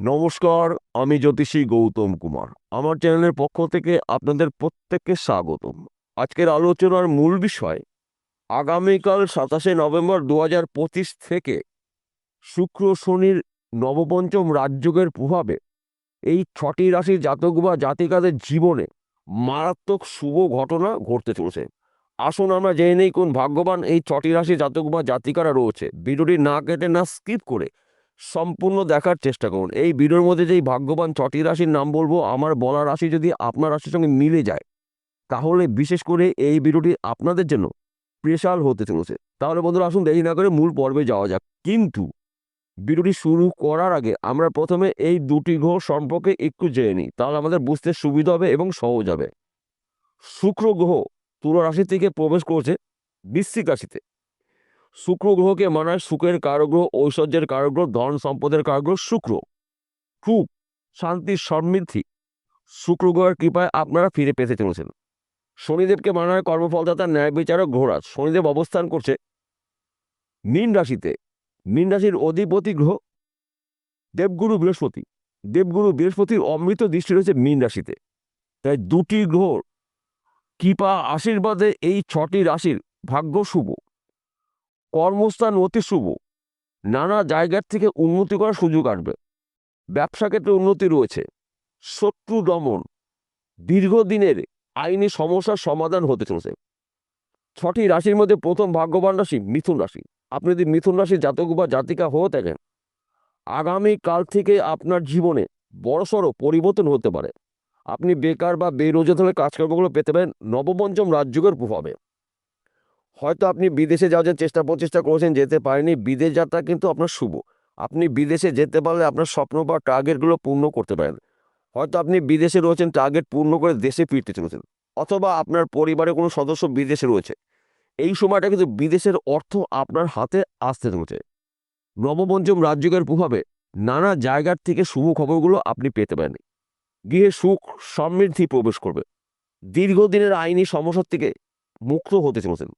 নমস্কার, আমি জ্যোতিষী গৌতম কুমার। আমার চ্যানেলের পক্ষ থেকে আপনাদের প্রত্যেককে স্বাগতম। আজকের আলোচনার মূল বিষয় আগামীকাল 27 নভেম্বর 2025 থেকে শুক্র শনির নবপঞ্চম রাজযোগের প্রভাবে এই 6টি রাশির জাতক বা জাতিকাদের জীবনে মারাত্মক শুভ ঘটনা ঘটতে চলেছে। আসুন আমরা জেনে নেই কোন ভাগ্যবান এই 6টি রাশির জাতক বা জাতিকারা রয়েছে। ভিডিওটি না কেটে না স্কিপ করে সম্পূর্ণ দেখার চেষ্টা করুন। এই ভিডিওর মধ্যে যেই ভাগ্যবান 6টি রাশির নাম বলবো, আমার বলা রাশি যদি আপনার রাশির সঙ্গে মিলে যায় তাহলে বিশেষ করে এই ভিডিওটি আপনাদের জন্য স্পেশাল হতে চলেছে। তাহলে বন্ধুরা আসুন দেরি না করে মূল পর্বে যাওয়া যাক। কিন্তু ভিডিওটি শুরু করার আগে আমরা প্রথমে এই দুটি গ্রহ সম্পর্কে একটু জেনে নিই, তাহলে আমাদের বুঝতে সুবিধা হবে এবং সহজ হবে। শুক্র গ্রহ তুলা রাশি থেকে প্রবেশ করছে বৃশ্চিক রাশিতে। শুক্র গ্রহকে মানায় সুখের কারগ্রহ, ঐশ্বর্যের কারগ্রহ, ধন সম্পদের কারগ্রহ শুক্র। সুখ, শান্তি, সমৃদ্ধি শুক্র গ্রহের কৃপায় আপনারা ফিরে পেতে চলেছেন। শনিদেবকে মানায় কর্মফলদাতা, ন্যায় বিচারক গ্রহরাজ। শনিদেব অবস্থান করছে মীন রাশিতে। মীন রাশির অধিপতি গ্রহ দেবগুরু বৃহস্পতি। দেবগুরু বৃহস্পতির অমৃত দৃষ্টি রয়েছে মীন রাশিতে। তাই দুটি গ্রহ কৃপা আশীর্বাদে এই 6টি রাশির ভাগ্য শুভ, কর্মস্থান অতি শুভ, নানা জায়গার থেকে উন্নতি করার সুযোগ আসবে। ব্যবসা ক্ষেত্রে উন্নতি রয়েছে। শত্রু দমন, দীর্ঘদিনের আইনি সমস্যার সমাধান হতে চলেছে। 6টি রাশির মধ্যে প্রথম ভাগ্যবান রাশি মিথুন রাশি। আপনি যদি মিথুন রাশির জাতক বা জাতিকা হয়ে থাকেন, আগামী কাল থেকে আপনার জীবনে বড়সড় পরিবর্তন হতে পারে। আপনি বেকার বা বেরোজগার হলে কাজকর্মগুলো পেতে পারেন নবপঞ্চম রাজযোগের প্রভাবে। হয়তো আপনি বিদেশে যাওয়ার চেষ্টা প্রচেষ্টা করেছেন, যেতে পারেনি। বিদেশ যাত্রা কিন্তু আপনার শুভ। আপনি বিদেশে যেতে পারলে আপনার স্বপ্ন বা টার্গেটগুলো পূর্ণ করতে পারেন। হয়তো আপনি বিদেশে রয়েছেন, টার্গেট পূর্ণ করে দেশে ফিরতে চলেছেন, অথবা আপনার পরিবারের কোনো সদস্য বিদেশে রয়েছে। এই সময়টা কিন্তু বিদেশের অর্থ আপনার হাতে আসতে চলেছে। নবপঞ্চম রাজযোগের প্রভাবে নানা জায়গার থেকে শুভ খবরগুলো আপনি পেতে পারেন। গৃহে সুখ সমৃদ্ধি প্রবেশ করবে। দীর্ঘদিনের আইনি সমস্যা থেকে মুক্ত হতে চলেছেন।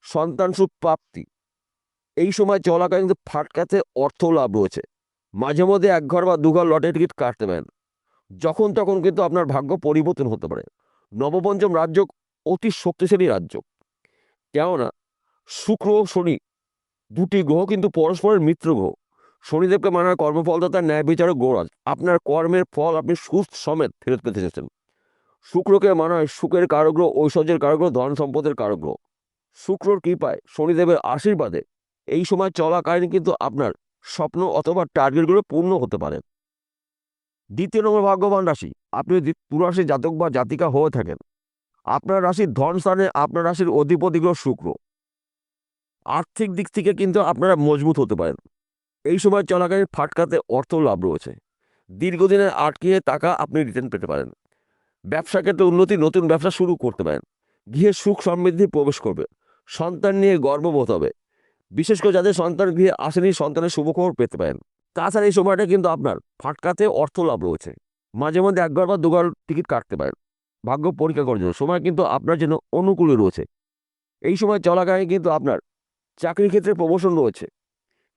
সন্তান সুখ প্রাপ্তি। এই সময় চলাকালীন কিন্তু ফাটকাতে অর্থ লাভ রয়েছে। মাঝে মধ্যে এক ঘর বা দুঘর লটারি টিকিট কাটতে পারেন। যখন তখন কিন্তু আপনার ভাগ্য পরিবর্তন হতে পারে। নবপঞ্চম রাজ্য অতি শক্তিশালী রাজ্য, কেননা শুক্র ও শনি দুটি গ্রহ কিন্তু পরস্পরের মিত্র গ্রহ। শনিদেবকে মানার কর্মফলদাতা, ন্যায় বিচারক গ্রহরাজ। আপনার কর্মের ফল আপনি সুখ সমেত ফেরত পেতে চেয়েছেন। শুক্রকে মানায় সুখের কারগ্রহ, ঐশ্বর্যের কারগ্রহ, ধন সম্পদের কারগ্রহ। শুক্রর কৃপায়, শনিদেবের আশীর্বাদে এই সময় চলাকালীন কিন্তু আপনার স্বপ্ন অথবা টার্গেটগুলো পূর্ণ হতে পারে। দ্বিতীয় নম্বর ভাগ্যবান রাশি, আপনি যদি তুলারাশি জাতক বা জাতিকা হয়ে থাকেন, আপনার রাশির ধন স্থানে আপনার রাশির অধিপতি গ্রহ শুক্র। আর্থিক দিক থেকে কিন্তু আপনারা মজবুত হতে পারেন। এই সময় চলাকালীন ফাটকাতে অর্থ লাভ রয়েছে। দীর্ঘদিনের আটকিয়ে টাকা আপনি রিটার্ন পেতে পারেন। ব্যবসা ক্ষেত্রে উন্নতি, নতুন ব্যবসা শুরু করতে পারেন। গৃহে সুখ সমৃদ্ধি প্রবেশ করবে। সন্তান নিয়ে গর্ববোধ হবে। বিশেষ করে যাদের সন্তান গৃহে আসেনি, সন্তানের শুভখবর পেতে পারেন। তাছাড়া এই সময়টা কিন্তু আপনার ফাটকাতে অর্থ লাভ রয়েছে। মাঝে মধ্যে একবার বা দুবার টিকিট কাটতে পারেন ভাগ্য পরীক্ষা করার জন্য। সময় কিন্তু আপনার জন্য অনুকূলে রয়েছে। এই সময় চলাকালীন কিন্তু আপনার চাকরির ক্ষেত্রে প্রমোশন রয়েছে,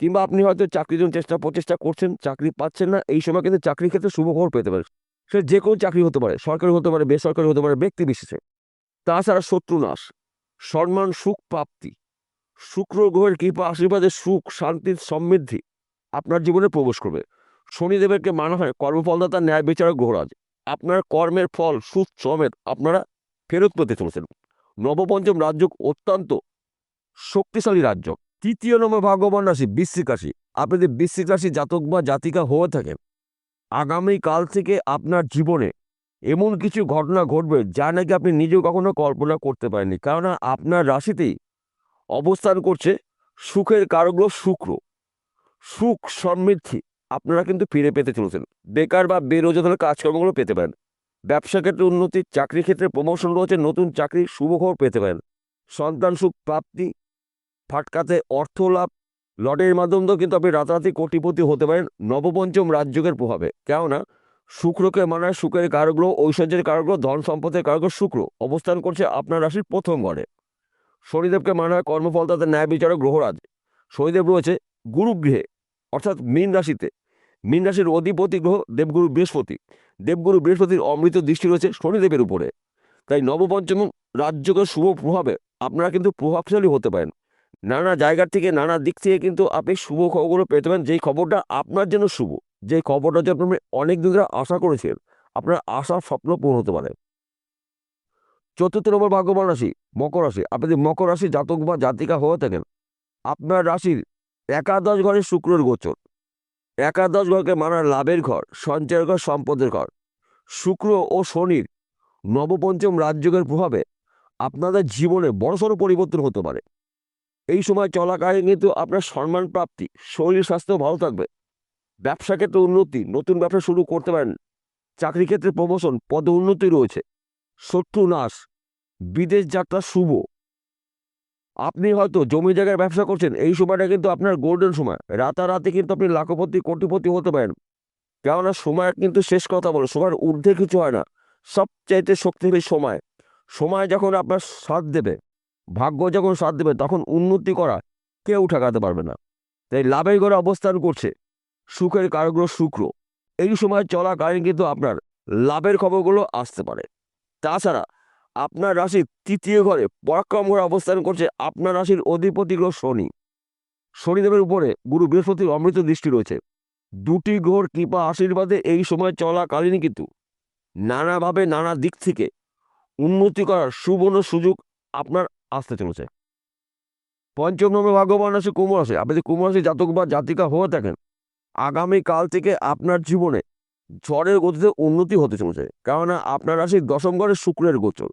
কিংবা আপনি হয়তো চাকরির জন্য প্রচেষ্টা করছেন, চাকরি পাচ্ছেন না। এই সময় কিন্তু চাকরির ক্ষেত্রে শুভখবর পেতে পারেন। সে যে কোনো চাকরি হতে পারে, সরকারি হতে পারে, বেসরকারি হতে পারে, ব্যক্তি বিশেষে। তাছাড়া শত্রু নাশ, সম্মান সুখ প্রাপ্তি, শুক্র গ্রহের কৃপা আশীর্বাদে সুখ শান্তির সমৃদ্ধি আপনার জীবনে প্রবেশ করবে। শনিদেবেরকে মানা হয় কর্মফলদাতা, ন্যায় বিচারক গ্রহরাজ। আপনার কর্মের ফল সুখ সমেত আপনারা ফেরত পেতে চলেছেন। নবপঞ্চম রাজ্য অত্যন্ত শক্তিশালী রাজ্য। তৃতীয় নম্বর ভাগ্যবান রাশি বৃশ্চিক রাশি। আপনি যদি বৃশ্চিক রাশি জাতক বা জাতিকা হয়ে থাকেন, আগামী কাল থেকে আপনার জীবনে এমন কিছু ঘটনা ঘটবে যা নাকি আপনি নিজেও কখনো কল্পনা করতে পারেননি। কেননা আপনার রাশিতেই অবস্থান করছে সুখের কারগ্রহ শুক্র। সুখ সমৃদ্ধি আপনারা কিন্তু ফিরে পেতে চলেছেন। বেকার বা বেরোজগার কাজকর্মগুলো পেতে পারেন। ব্যবসা ক্ষেত্রে উন্নতি, চাকরি ক্ষেত্রে প্রমোশন রয়েছে, নতুন চাকরির শুভখবর পেতে পারেন। সন্তান সুখ প্রাপ্তি, ফাটকাতে অর্থ লাভ, লটারির মাধ্যমেও কিন্তু আপনি রাতারাতি কোটিপতি হতে পারেন নবপঞ্চম রাজযোগের প্রভাবে। কেননা শুক্রকে মানায় সুখের কারগ্রহ, ঐশ্বর্যের কারগ্রহ, ধন সম্পদের কারগ্রহ শুক্র অবস্থান করছে আপনার রাশির প্রথম ঘরে। শনিদেবকে মানায় কর্মফলদাতা, ন্যায় বিচারক গ্রহরাজ। শনিদেব রয়েছে গুরুগৃহে অর্থাৎ মীন রাশিতে। মীন রাশির অধিপতি গ্রহ দেবগুরু বৃহস্পতি। দেবগুরু বৃহস্পতির অমৃত দৃষ্টি রয়েছে শনিদেবের উপরে। তাই নবপঞ্চম রাজ্যকে শুভ প্রভাবে আপনারা কিন্তু প্রভাবশালী হতে পারেন। নানা জায়গার থেকে নানা দিক থেকে কিন্তু আপনি শুভ খবরগুলো পেতে পারেন, যেই খবরটা আপনার জন্য শুভ, যে খবরটা যে আপনি অনেক দিন ধরে আশা করেছেন, আপনার আশার স্বপ্ন পূরণ হতে পারে। চতুর্থ নম্বর ভাগ্যবান রাশি মকর রাশি। আপনি যদি মকর রাশি জাতক বা জাতিকা হয়ে থাকেন, আপনার রাশির একাদশ ঘরে শুক্রের গোচর। একাদশ ঘরকে মানার লাভের ঘর, সঞ্চয়ের ঘর, সম্পদের ঘর। শুক্র ও শনির নবপঞ্চম রাজযোগের প্রভাবে আপনাদের জীবনে বড়সড় পরিবর্তন হতে পারে। এই সময় চলাকালীন কিন্তু আপনার সম্মান প্রাপ্তি, শরীর স্বাস্থ্য ভালো থাকবে। ব্যবসা ক্ষেত্রে উন্নতি, নতুন ব্যবসা শুরু করতে পারেন। চাকরি ক্ষেত্রে প্রমোশন, পদে উন্নতি রয়েছে। শত্রু নাশ, বিদেশ যাত্রা শুভ। আপনি হয়তো জমি জায়গায় ব্যবসা করছেন, এই সময়টা কিন্তু আপনার গোল্ডেন সময়। রাতারাতি কিন্তু আপনি লাখপতি কোটিপতি হতে পারেন। কেননা সময় কিন্তু শেষ কথা বলে, সময়ের ঊর্ধ্বে কিছু হয় না। সবচাইতে শক্তিশালী সময়। সময় যখন আপনার সাথ দেবে, ভাগ্য যখন সাথ দেবে, তখন উন্নতি করা কেউ ঠেকাতে পারবে না। তাই লাভের ঘরে অবস্থান করছে সুখের কারগ্রহ শুক্র। এই সময় চলাকালীন কিন্তু আপনার লাভের খবরগুলো আসতে পারে। তাছাড়া আপনার রাশির তৃতীয় ঘরে পরাক্রম ঘরে অবস্থান করছে আপনার রাশির অধিপতি গ্রহ শনি। শনিদেবের উপরে গুরু বৃহস্পতির অমৃত দৃষ্টি রয়েছে। দুটি গ্রহর কৃপা আশীর্বাদে এই সময় চলাকালীন কিন্তু নানাভাবে নানা দিক থেকে উন্নতি করার সুবর্ণ সুযোগ আপনার আসতে চলেছে। পঞ্চম নম্বর ভাগ্যবান রাশি কুম্ভ রাশি। আপনি যদি কুম্ভ রাশি জাতক বা জাতিকা হয়ে থাকেন, আগামীকাল থেকে আপনার জীবনে ঝড়ের গতিতে উন্নতি হতে চলেছে। কেননা আপনার রাশির দশম ঘরে শুক্রের গোচর।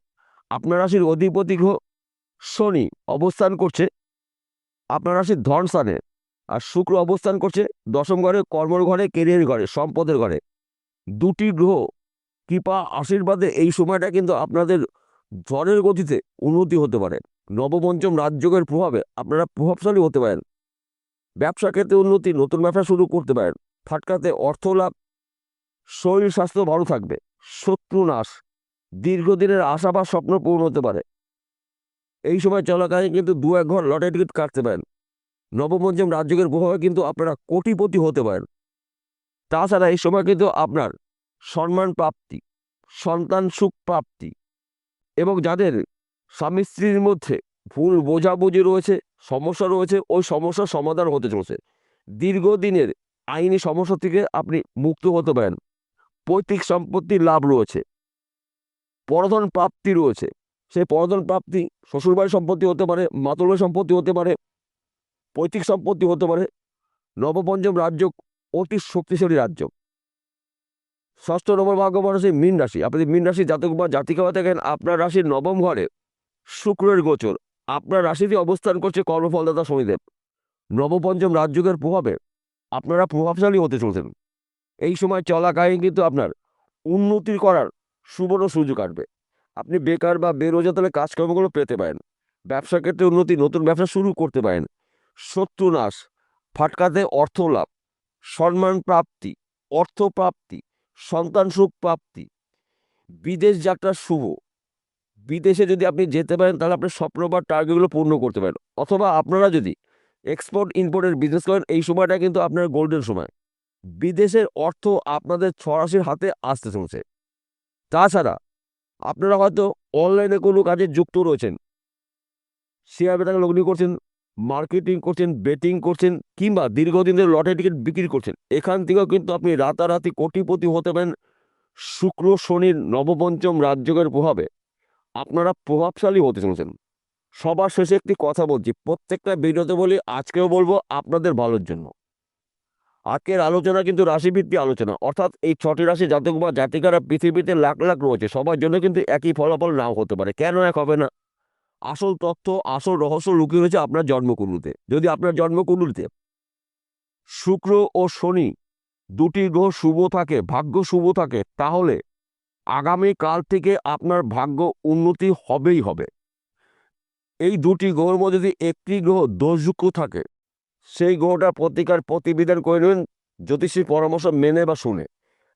আপনার রাশির অধিপতি গ্রহ শনি অবস্থান করছে আপনার রাশির ধন স্থানে, আর শুক্র অবস্থান করছে দশম ঘরে, কর্মর ঘরে, কেরিয়ার ঘরে, সম্পদের ঘরে। দুটি গ্রহ কৃপা আশীর্বাদে এই সময়টা কিন্তু আপনাদের ঝড়ের গতিতে উন্নতি হতে পারে। নবপঞ্চম রাজযোগের প্রভাবে আপনারা প্রভাবশালী হতে পারেন। ব্যবসা ক্ষেত্রে উন্নতি, নতুন ব্যবসা শুরু করতে পারেন। ফাটকাতে অর্থ লাভ, শরীর স্বাস্থ্য ভালো থাকবে। শত্রু নাশ, দীর্ঘদিনের আশা বা স্বপ্ন পূরণ হতে পারে। এই সময় চলাকালীন কিন্তু দু এক ঘর লটারি টিকিট কাটতে পারেন। নবপঞ্চম রাজযোগের প্রভাবে কিন্তু আপনারা কোটিপতি হতে পারেন। তাছাড়া এই সময় কিন্তু আপনার সম্মান প্রাপ্তি, সন্তান সুখ প্রাপ্তি, এবং যাদের স্বামী স্ত্রীর মধ্যে ভুল বোঝাবুঝি রয়েছে, সমস্যা রয়েছে, ওই সমস্যার সমাধান হতে চলেছে। দীর্ঘদিনের আইনি সমস্যা থেকে আপনি মুক্ত হতে পারেন। পৈতৃক সম্পত্তির লাভ রয়েছে। পরধন প্রাপ্তি রয়েছে। সেই পরধন প্রাপ্তি শ্বশুরবাড়ির সম্পত্তি হতে পারে, মাতুলের সম্পত্তি হতে পারে, পৈতৃক সম্পত্তি হতে পারে। নবপঞ্চম রাজ্য অতি শক্তিশালী রাজ্য। ষষ্ঠ নম্বর ভাগ্যবান রাশি মীন রাশি। আপনি মীন রাশি জাতক বা জাতিকা হয়ে থাকেন, আপনার রাশির নবম ঘরে শুক্রের গোচর। আপনার রাশিতে অবস্থান করছে কর্মফলদাতা শনিদেব। নবপঞ্চম রাজযোগের প্রভাবে আপনারা প্রভাবশালী হতে চলছেন। এই সময় চলাকালীন কিন্তু আপনার উন্নতি করার সুবর্ণ সুযোগ আসবে। আপনি বেকার বা বেরোজগার তাহলে কাজকর্মগুলো পেতে পারেন। ব্যবসা ক্ষেত্রে উন্নতি, নতুন ব্যবসা শুরু করতে পারেন। শত্রু নাশ, ফাটকাতে অর্থ লাভ, সম্মান প্রাপ্তি, অর্থ প্রাপ্তি, সন্তান সুখ প্রাপ্তি। বিদেশ যাত্রা শুভ। বিদেশে যদি আপনি যেতে পারেন, তাহলে আপনার স্বপ্ন বা টার্গেটগুলো পূর্ণ করতে পারেন। অথবা আপনারা যদি এক্সপোর্ট ইম্পোর্টের বিজনেস করেন, এই সময়টা কিন্তু আপনার গোল্ডেন সময়। বিদেশের অর্থ আপনাদের ছরাশির হাতে আসতে চলছে। তাছাড়া আপনারা হয়তো অনলাইনে কোনো কাজে যুক্ত রয়েছেন, শেয়ার বাজারে লগ্নি করছেন, মার্কেটিং করছেন, বেটিং করছেন, কিংবা দীর্ঘদিনের লটারি টিকিট বিক্রি করছেন। এখান থেকেও কিন্তু আপনি রাতারাতি কোটিপতি হতে পারেন। শুক্র শনির নবপঞ্চম রাজযোগের প্রভাবে আপনারা প্রভাবশালী হতে চলেছেন। সবার শেষে একটি কথা বলছি, প্রত্যেকটা ভিডিওতে বলি, আজকেও বলবো আপনাদের ভালোর জন্য। আজকের আলোচনা কিন্তু রাশিভিত্তিক আলোচনা, অর্থাৎ এই 6টি রাশি জাতক বা জাতিকারা পৃথিবীতে লাখ লাখ রয়েছে, সবার জন্য কিন্তু একই ফলাফল নাও হতে পারে। কেন এক হবে না? আসল তথ্য, আসল রহস্য লুকিয়ে রয়েছে আপনার জন্মকুণ্ডলিতে। যদি আপনার জন্মকুণ্ডলিতে শুক্র ও শনি দুটি গ্রহ শুভ থাকে, ভাগ্য শুভ থাকে, তাহলে আগামী কাল থেকে আপনার ভাগ্য উন্নতি হবেই হবে। এই দুটি গ্রহের মধ্যে যদি একটি গ্রহ দোষযুক্ত থাকে, সেই গ্রহটা প্রতিকার প্রতিবিধান করে নেবেন জ্যোতিষীর পরামর্শ মেনে বা শুনে।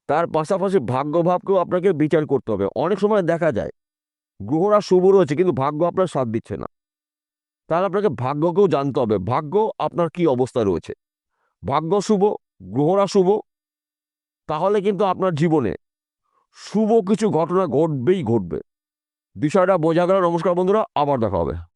তার পাশাপাশি ভাগ্যভাবকেও আপনাকে বিচার করতে হবে। অনেক সময় দেখা যায় গ্রহরা শুভ রয়েছে কিন্তু ভাগ্য আপনার সাথ দিচ্ছে না। তাহলে আপনাকে ভাগ্যকেও জানতে হবে, ভাগ্য আপনার কি অবস্থা রয়েছে। ভাগ্য শুভ, গ্রহরা শুভ, তাহলে কিন্তু আপনার জীবনে শুভ কিছু ঘটনা ঘটবেই ঘটবে। বিষয়টা বোঝা গেল। নমস্কার বন্ধুরা, আবার দেখা হবে।